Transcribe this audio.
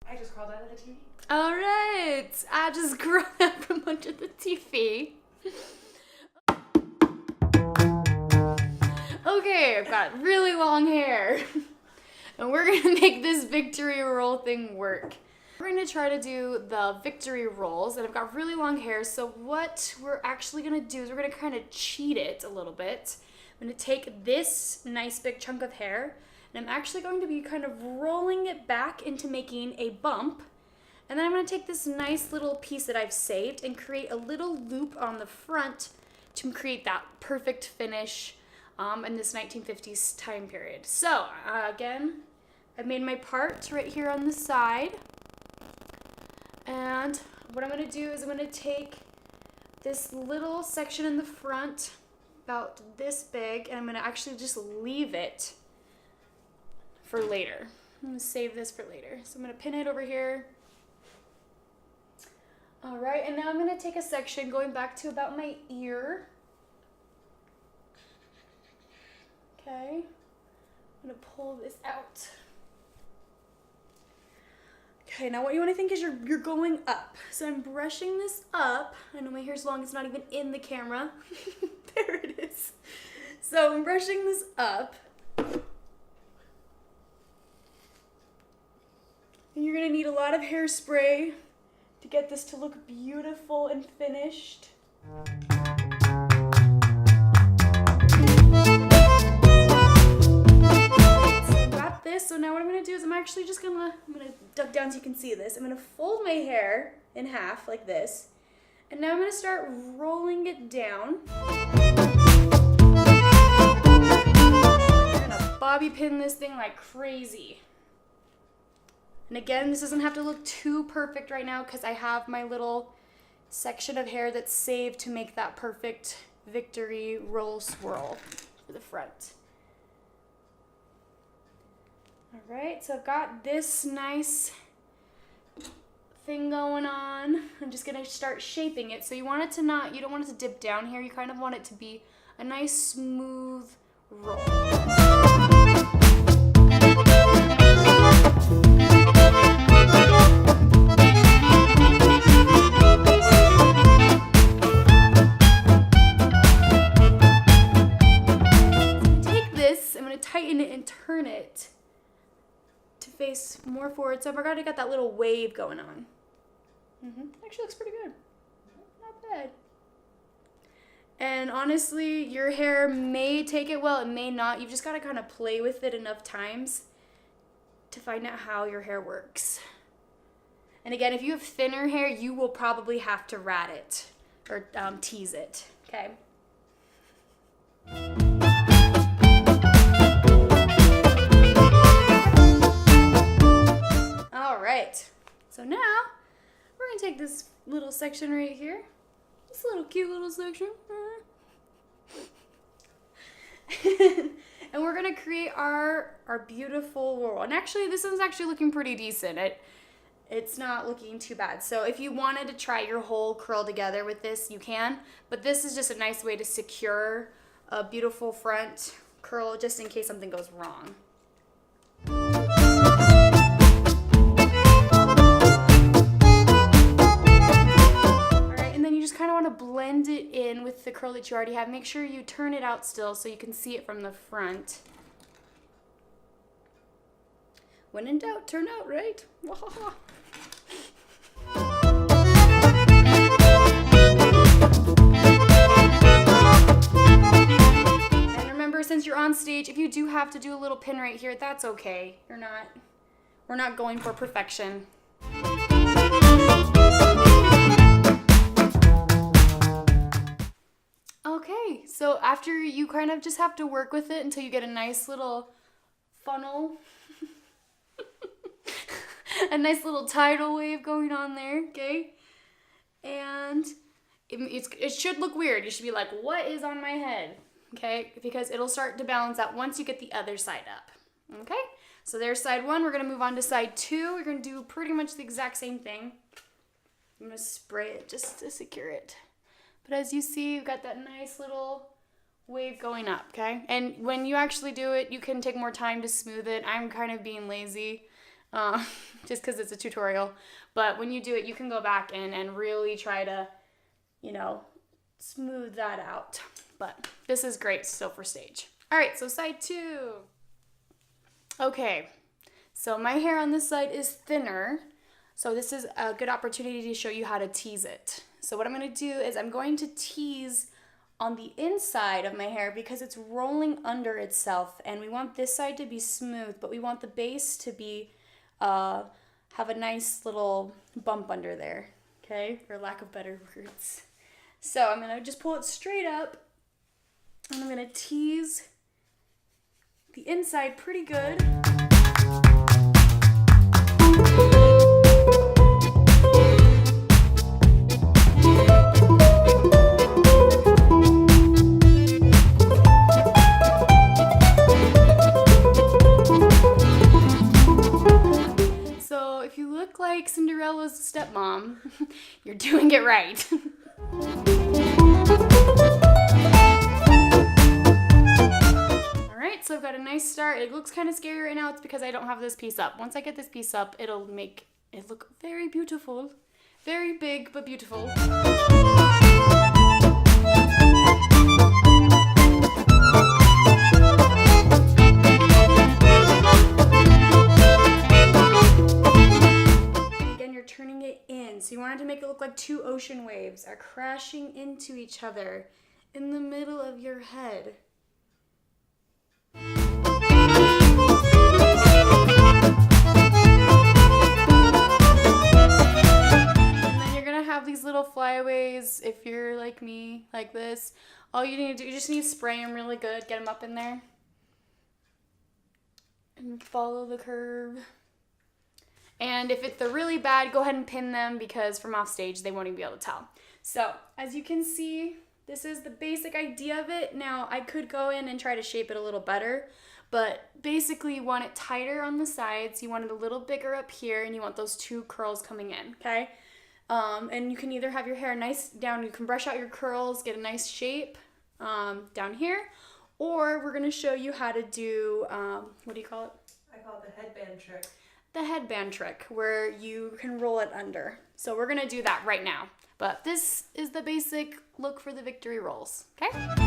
I just crawled out of the TV. All right, I just crawled out from under the TV. Okay, I've got really long hair. And we're gonna make this victory roll thing work. We're gonna try to do the victory rolls, and I've got really long hair, so what we're actually gonna do is we're gonna kind of cheat it a little bit. I'm gonna take this nice big chunk of hair, and I'm actually going to be kind of rolling it back into making a bump. And then I'm gonna take this nice little piece that I've saved and create a little loop on the front to create that perfect finish in this 1950s time period. So again, I made my part right here on the side. And what I'm gonna do is I'm gonna take this little section in the front, about this big, and I'm gonna actually just leave it for later. I'm gonna save this for later. So I'm gonna pin it over here. All right, and now I'm gonna take a section going back to about my ear. Okay, I'm gonna pull this out. Okay, now what you want to think is you're going up. So I'm brushing this up. I know my hair's long, it's not even in the camera. There it is. So I'm brushing this up. And you're gonna need a lot of hairspray to get this to look beautiful and finished. So now what I'm gonna do is I'm gonna duck down so you can see this. I'm gonna fold my hair in half like this. And now I'm gonna start rolling it down. I'm gonna bobby pin this thing like crazy. And again, this doesn't have to look too perfect right now because I have my little section of hair that's saved to make that perfect victory roll swirl for the front. All right, so I've got this nice thing going on. I'm just gonna start shaping it. So you want it to you don't want it to dip down here. You kind of want it to be a nice smooth roll. So take this, I'm gonna tighten it and turn it to face more forward. So I've already got that little wave going on. Actually looks pretty good. Not bad. And honestly, your hair may take it well, it may not. You've just got to kind of play with it enough times to find out how your hair works. And again, if you have thinner hair, you will probably have to rat it or tease it, okay? All right, so now we're gonna take this little section right here, this little cute little section, and we're gonna create our beautiful roll. And actually, this one's actually looking pretty decent. It's not looking too bad. So if you wanted to try your whole curl together with this, you can, but this is just a nice way to secure a beautiful front curl just in case something goes wrong. Kind of want to blend it in with the curl that you already have. Make sure you turn it out still so you can see it from the front. When in doubt, turn out, right? And remember, since you're on stage, if you do have to do a little pin right here, that's okay. We're not going for perfection. Okay, so after you kind of just have to work with it until you get a nice little funnel, a nice little tidal wave going on there, okay? And it should look weird. You should be like, what is on my head? Okay, because it'll start to balance out once you get the other side up, okay? So there's side one. We're gonna move on to side two. We're gonna do pretty much the exact same thing. I'm gonna spray it just to secure it. But as you see, you've got that nice little wave going up, okay? And when you actually do it, you can take more time to smooth it. I'm kind of being lazy. just because it's a tutorial. But when you do it, you can go back and really try to, you know, smooth that out. But this is great still for stage. All right, so side 2. Okay, so my hair on this side is thinner. So this is a good opportunity to show you how to tease it. So what I'm going to do is I'm going to tease on the inside of my hair because it's rolling under itself, and we want this side to be smooth, but we want the base to be have a nice little bump under there, okay, for lack of better words. So I'm going to just pull it straight up, and I'm going to tease the inside pretty good. Like Cinderella's stepmom, you're doing it right. All right, so I've got a nice start. It looks kind of scary right now. It's because I don't have this piece up. Once I get this piece up, it'll make it look very beautiful. Very big, but beautiful. Turning it in. So you wanted to make it look like 2 ocean waves are crashing into each other in the middle of your head. And then you're gonna have these little flyaways. If you're like me, like this, all you need to do, you just need to spray them really good, get them up in there, and follow the curve. And if they're really bad, go ahead and pin them because from off stage, they won't even be able to tell. So as you can see, this is the basic idea of it. Now I could go in and try to shape it a little better, but basically you want it tighter on the sides. You want it a little bigger up here, and you want those 2 curls coming in, okay? And you can either have your hair nice down, you can brush out your curls, get a nice shape down here, or we're gonna show you how to do, what do you call it? I call it the headband trick. The headband trick, where you can roll it under. So we're gonna do that right now. But this is the basic look for the victory rolls, okay?